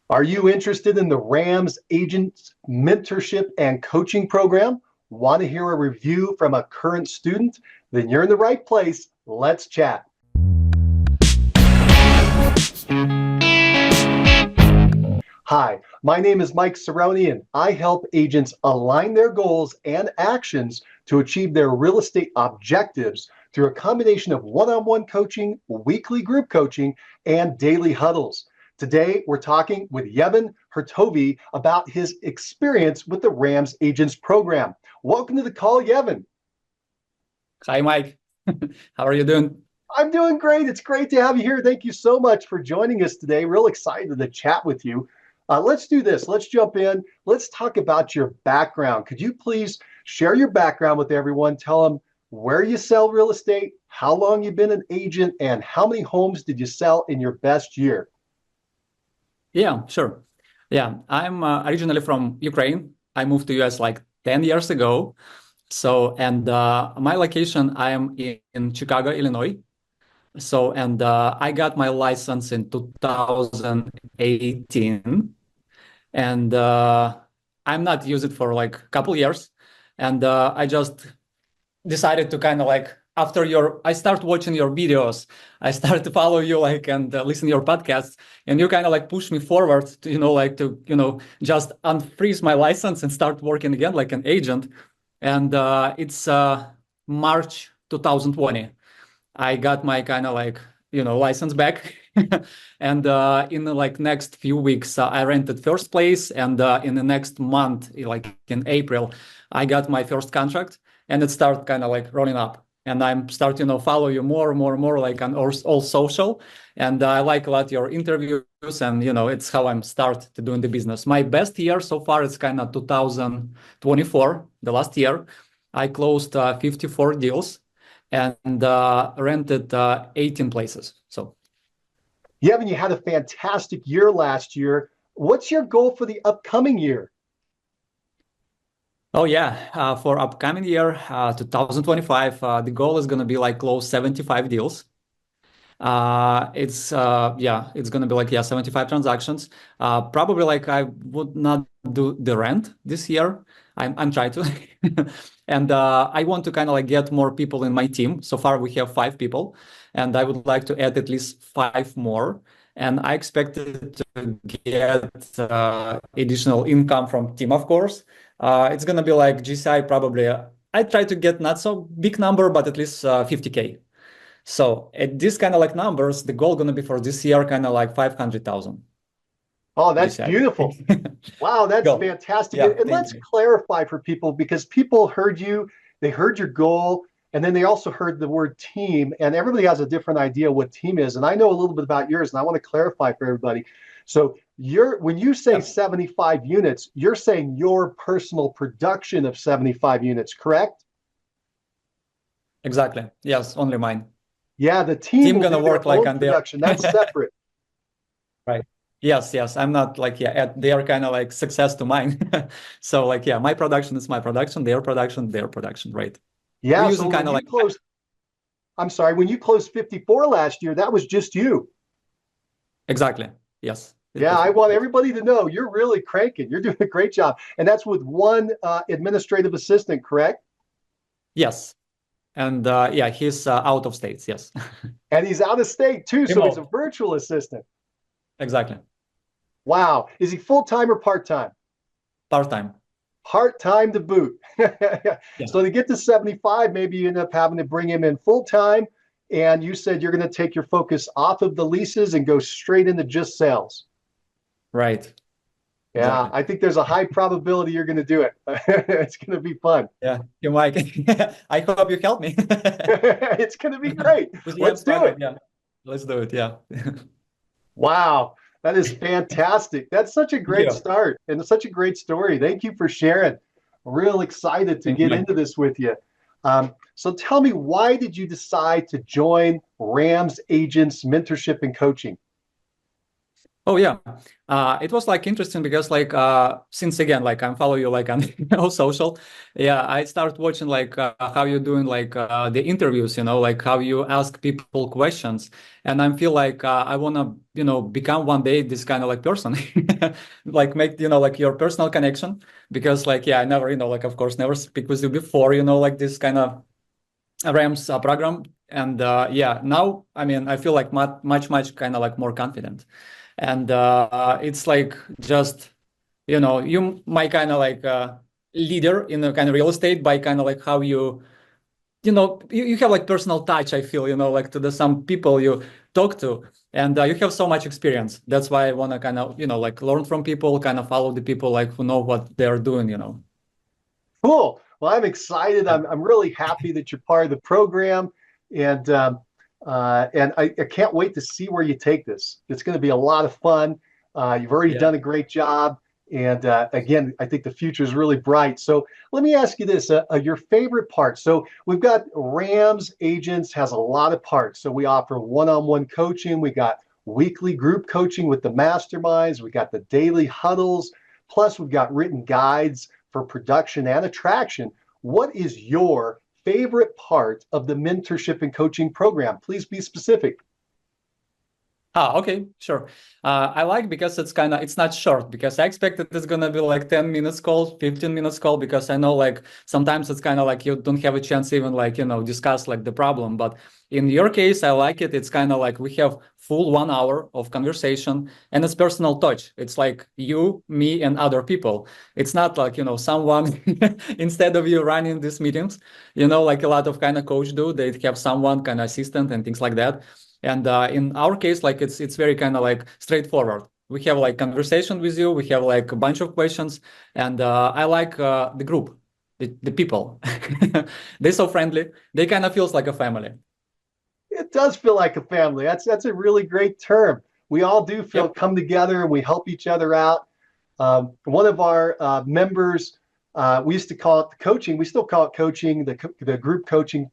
Are you interested in the RAMS Agents Mentorship and Coaching Program? Want to hear a review from a current student? Then you're in the right place. Let's chat. Hi, my name is Mike Cerrone, and I help agents align their goals and actions to achieve their real estate objectives through a combination of one-on-one coaching, weekly group coaching, and daily huddles. Today, we're talking with Yevhen Hurtovyi about his experience with the RAMS Agents program. Welcome to the call, Yevhen. Hi, Mike. How are you doing? I'm doing great. It's great to have you here. Thank you so much for joining us today. Real excited to chat with you. Let's do this. Let's jump in. Let's talk about your background. Could you please share your background with everyone? Tell them where you sell real estate, how long you've been an agent, and how many homes did you sell in your best year? Yeah, sure. Yeah, I'm originally from Ukraine. I moved to US like 10 years ago. My location, I am in Chicago, Illinois. I got my license in 2018. And I'm not used it for like a couple years. I just decided to kind of like I start watching your videos, I started to follow you and listen to your podcasts, and you kind of like push me forward to, just unfreeze my license and start working again like an agent. And it's March 2020. I got my kind of like, license back. And in the like next few weeks, I rented first place. And in the next month, like in April, I got my first contract, and it started kind of like rolling up. And I'm starting to follow you more like on all social. And I like a lot your interviews, and it's how I'm start to doing the business. My best year so far is kind of 2024, the last year. I closed 54 deals and rented 18 places. So, Yevhen, you had a fantastic year last year. What's your goal for the upcoming year? oh yeah, for upcoming year, 2025, the goal is going to be like close 75 deals. It's going to be like 75 transactions. Probably like I would not do the rent this year. I'm trying to, and I want to kind of like get more people in my team. So far we have 5 people, and I would like to add at least 5 more. And I expected to get additional income from team, of course. It's gonna be like GCI probably. I try to get not so big number, but at least 50K. So at this kind of like numbers, the goal gonna be for this year kind of like 500,000 Oh, that's GCI. beautiful. Wow, that's Go. fantastic. Yeah, And thank let's you. clarify for people because people heard you, they heard your goal, and then they also heard the word team, and everybody has a different idea what team is. And I know a little bit about yours, and I want to clarify for everybody. So when you say Yeah, 75 units, you're saying your personal production of 75 units, correct? exactly. Yes, only mine. Yeah, the team Team will gonna do their work like own on their production. That's separate. right. Yes. I'm not like they are kind of like success to mine. So like my production is my production, their production, right? We're Yeah, so using kind when of you like closed, I'm sorry, when you closed 54 last year, that was just you. exactly. Yes, it Yeah, was I me. want Yes. everybody to know you're really cranking. You're doing a great job. And that's with one administrative assistant, correct? Yes. And he's out of states. Yes. And he's out of state too, so he's a Remote. virtual assistant. Exactly. Wow. Is he full-time or part-time? Part-time. Part-time to boot. Yeah. So to get to 75, maybe you end up having to bring him in full-time. And you said you're going to take your focus off of the leases and go straight into just sales. Right. Yeah, Exactly. I think there's a high probability you're going to do it. It's going to be fun. Yeah. You Mike. I hope you help me. It's going to be great. With Let's Jens do it. program. Yeah. Let's do it. Yeah. Wow, that is fantastic. That's such a Thank great you. start and such a great story. Thank you for sharing. Real excited to Thank you, get Mike. into this with you. So tell me, why did you decide to join RAMS Agents Mentorship and Coaching? Oh yeah, it was like interesting because like since again like I'm follow you like on all social, yeah, I start watching like how you doing like the interviews, like how you ask people questions, and I feel like I wanna become one day this kind of like person, like make like your personal connection because like yeah I never like of course never speak with you before like this kind of RAMS program. And yeah, now I mean I feel like much kind of like more confident, and it's like just you my kind of like leader in the kind of real estate by kind of like how you have like personal touch. I feel like to the some people you talk to, and you have so much experience. That's why I want to kind of like learn from people, kind of follow the people like who know what they're doing. Cool. Well, I'm excited. Yeah. I'm really happy that you're part of the program, and I can't wait to see where you take this. It's going to be a lot of fun. You've already Yeah. done a great job, and again, I think the future is really bright. So let me ask you this: your favorite part? So we've got RAMS Agents has a lot of parts. So we offer one-on-one coaching. We got weekly group coaching with the masterminds. We got the daily huddles. Plus, we've got written guides for production and attraction. What is your favorite part of the mentorship and coaching program? Please be specific. Okay, sure. I like because it's not short because I expected it's gonna be like 10 minutes call, 15 minutes call because I know like sometimes it's kind of like you don't have a chance even like, discuss like the problem. But in your case, I like it. It's kind of like we have full 1 hour of conversation and it's personal touch. It's like you, me, and other people. It's not like, someone instead of you running these meetings, like a lot of kind of coach do, they have someone kind of assistant and things like that. And in our case, like it's very kind of like straightforward. We have like conversation with you. We have like a bunch of questions, and I like the group, the people. They're so friendly. They kind of feels like a family. It does feel like a family. That's a really great term. We all do feel Yep. come together and we help each other out. One of our members, we used to call it the coaching. We still call it coaching, the group coaching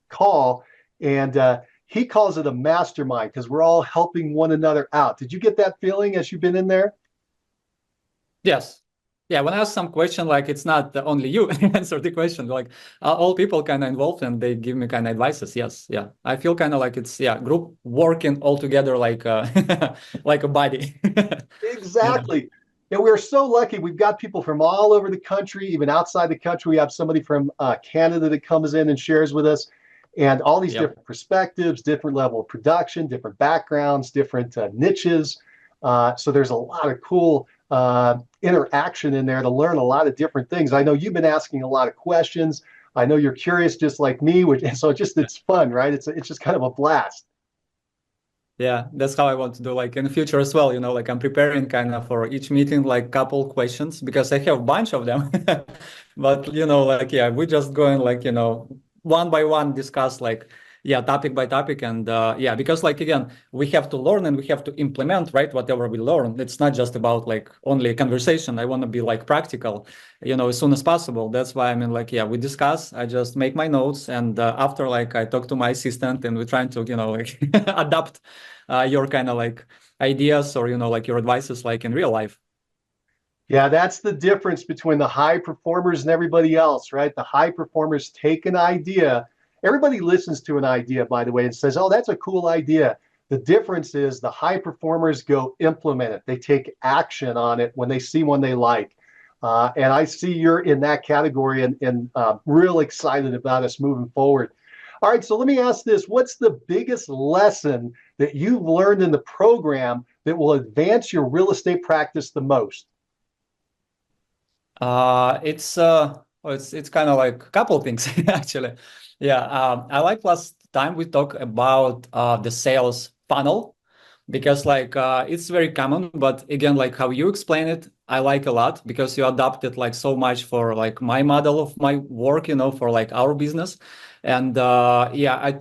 call, and he calls it a mastermind because we're all helping one another out. Did you get that feeling as you've been in there? Yes. Yeah. When I ask some question, like it's not only you answer the question. Like all people kind of involved and they give me kind of advices. Yes. Yeah. I feel kind of like it's group working all together like like a body. Yeah. Exactly. And we're so lucky. We've got people from all over the country, even outside the country. We have somebody from Canada that comes in and shares with us, and all these Yep. different perspectives, different level of production, different backgrounds, different niches. So there's a lot of cool interaction in there to learn a lot of different things. I know you've been asking a lot of questions. I know you're curious just like me, which, and so it's fun, right? It's just kind of a blast. Yeah, that's how I want to do like in the future as well, like I'm preparing kind of for each meeting like couple questions because I have a bunch of them. But like yeah, we just going like, one by one discuss like yeah, topic by topic and yeah, because like again, we have to learn and we have to implement, right? Whatever we learn. It's not just about like only conversation. I want to be like practical, as soon as possible. That's why I mean like yeah, we discuss, I just make my notes and after like I talk to my assistant and we're trying to, like adapt your kind of like ideas or like your advices like in real life. Yeah, that's the difference between the high performers and everybody else, right? The high performers take an idea. Everybody listens to an idea, by the way, and says, oh, that's a cool idea. The difference is the high performers go implement it. They take action on it when they see one they like. And I see you're in that category and real excited about us moving forward. All right, so let me ask this. What's the biggest lesson that you've learned in the program that will advance your real estate practice the most? It's kind of like a couple of things actually. Yeah, I like last time we talked about the sales funnel because like it's very common, but again, like how you explain it, I like a lot because you adopt it like so much for like my model of my work, for like our business. And yeah, I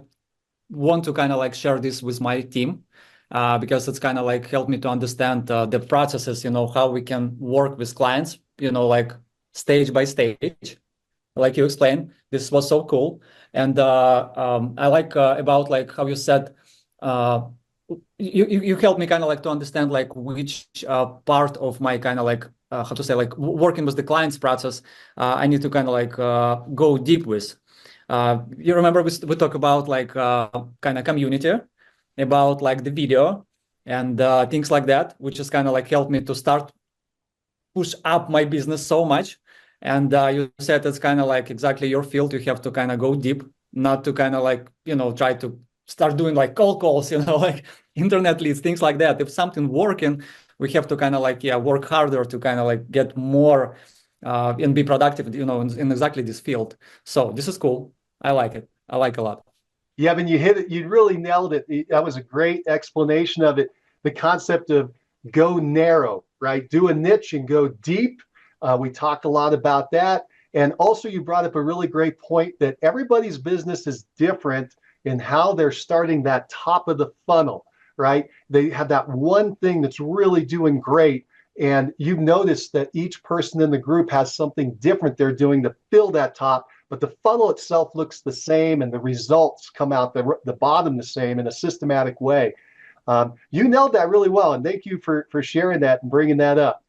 want to kind of like share this with my team because it's kind of like helped me to understand the processes, how we can work with clients, like stage by stage, like you explained. This was so cool. And I like about like how you said, uh, you help me kind of like to understand like which part of my kind of like how to say like working with the client's process I need to kind of like go deep with. You remember we talk about like kind of community, about like the video and things like that, which is kind of like helped me to start push up my business so much. And you said it's kind of like exactly your field. You have to kind of go deep, not to kind of like, try to start doing like cold calls, like internet leads, things like that. If something working, we have to kind of like, work harder to kind of like get more and be productive, in exactly this field. So this is cool. I like it. I like a lot. Yeah, but you hit it. You really nailed it. That was a great explanation of it. The concept of go narrow, right? Do a niche and go deep. We talked a lot about that. And also, you brought up a really great point that everybody's business is different in how they're starting that top of the funnel, right? They have that one thing that's really doing great. And you've noticed that each person in the group has something different they're doing to fill that top, but the funnel itself looks the same and the results come out the bottom the same in a systematic way. You nailed that really well, and thank you for sharing that and bringing that up.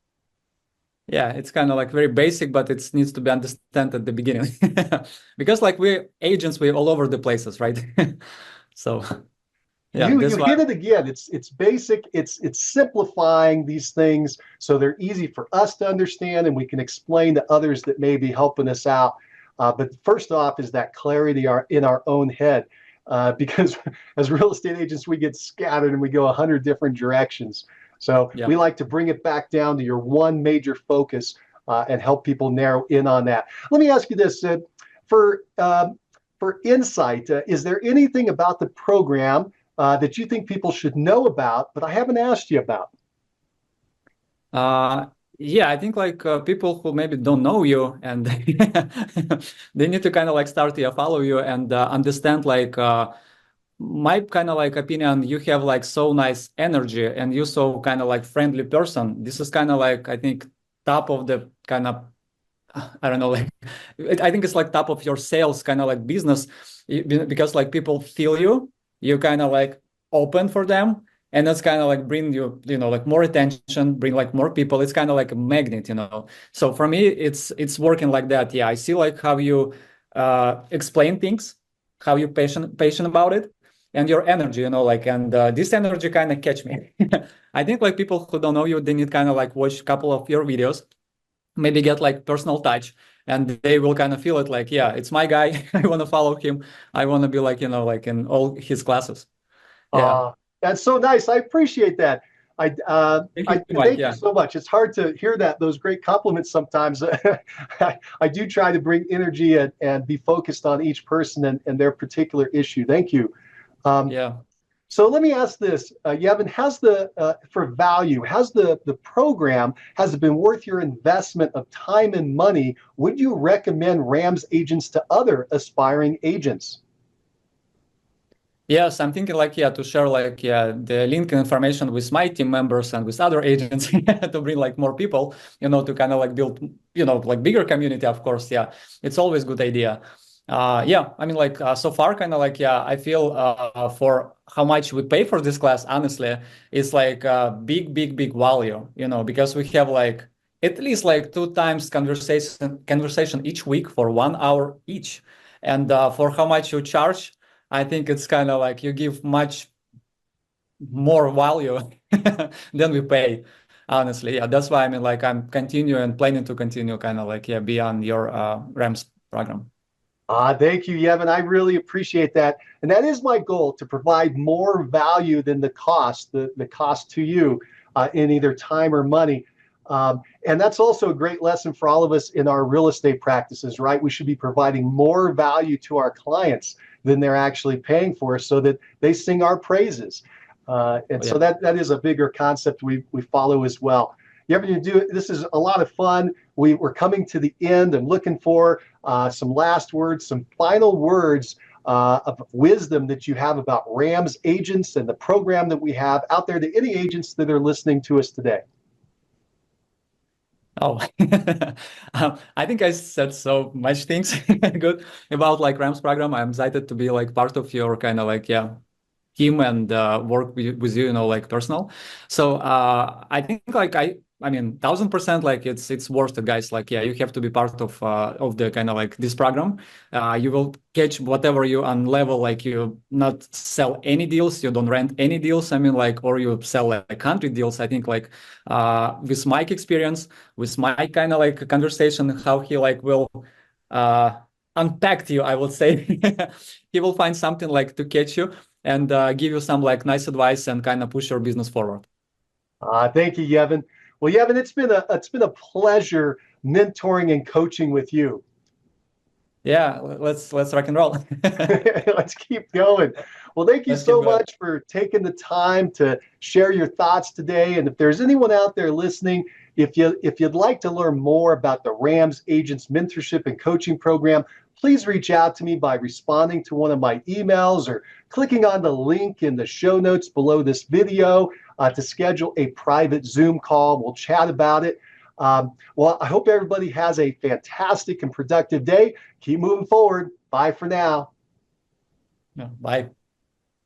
Yeah, it's kind of like very basic, but it needs to be understood at the beginning. Because like we're agents, we're all over the places, right? So yeah, You that's you why. hit it again. It's basic. It's simplifying these things so they're easy for us to understand, and we can explain to others that may be helping us out. But first off, is that clarity in our own head, because as real estate agents, we get scattered and we go 100 different directions. So Yeah. we like to bring it back down to your one major focus and help people narrow in on that. Let me ask you this, for insight, is there anything about the program that you think people should know about, but I haven't asked you about? Uh, yeah, I think like people who maybe don't know you and they need to kind of like start to follow you and understand like my kind of like opinion, you have like so nice energy and you so kind of like friendly person. This is kind of like I think top of the kind of I don't know, like I think it's like top of your sales kind of like business because like people feel you, you kind of like open for them, and that's kind of like bring you, like more attention, bring like more people. It's kind of like a magnet. So for me, it's working like that. Yeah, I see like how you explain things, how you patient about it, and your energy, like and this energy kind of catch me. I think like people who don't know you, they need kind of like watch a couple of your videos, maybe get like personal touch, and they will kind of feel it like, yeah, it's my guy. I want to follow him. I want to be like, like in all his classes. Yeah. Uh, that's so nice. I appreciate that. Thank you, I Mike. thank you Yeah. so much. It's hard to hear those great compliments sometimes. I do try to bring energy and be focused on each person and their particular issue. Thank you. Um, Yeah. so let me ask this, Yevhen, for value, has the program, has it been worth your investment of time and money? Would you recommend RAMS agents to other aspiring agents? Yes, I'm thinking like, yeah, to share like, yeah, the link information with my team members and with other agents to bring like more people, to kind of like build, like bigger community, of course. Yeah, it's always good idea. Yeah, I mean, like so far, kind of like, yeah, I feel for how much we pay for this class, honestly, it's like big value, because we have like at least like two times conversation each week for 1 hour each. And for how much you charge, I think it's kind of like you give much more value than we pay. Honestly, yeah, that's why I mean, like I'm continuing planning to continue kind of like, yeah, beyond your RAMS program. Thank you, Yevhen. I really appreciate that. And that is my goal, to provide more value than the cost to you in either time or money. And that's also a great lesson for all of us in our real estate practices, right? We should be providing more value to our clients than they're actually paying for so that they sing our praises. And Oh, so yeah. that is a bigger concept we follow as well. Yevhen, this is a lot of fun. We're coming to the end. I'm looking for some last words, some final words of wisdom that you have about RAMS agents and the program that we have out there to any agents that are listening to us today. Oh, I think I said so much things good about like RAMS program. I'm excited to be like part of your kind of like, yeah, team and work with you, like personal. So I think like I mean, 1000% like it's worth it, guys. Like, yeah, you have to be part of the kind of like this program. You will catch whatever you on level, like you not sell any deals, you don't rent any deals. I mean, like, or you sell like 100 deals. I think like with Mike experience, with my kind of like conversation, how he like will uh unpack you, I would say. He will find something like to catch you and give you some like nice advice and kind of push your business forward. Thank you, Yevhen. Well, Yevhen, it's been a pleasure mentoring and coaching with you. Yeah, let's rock and roll. Let's keep going. Well, thank you Let's keep so going. much for taking the time to share your thoughts today. And if there's anyone out there listening, if you'd like to learn more about the RAMS Agents Mentorship and Coaching Program, please reach out to me by responding to one of my emails or clicking on the link in the show notes below this video to schedule a private Zoom call. We'll chat about it. Well, I hope everybody has a fantastic and productive day. Keep moving forward. Bye for now. Yeah, bye.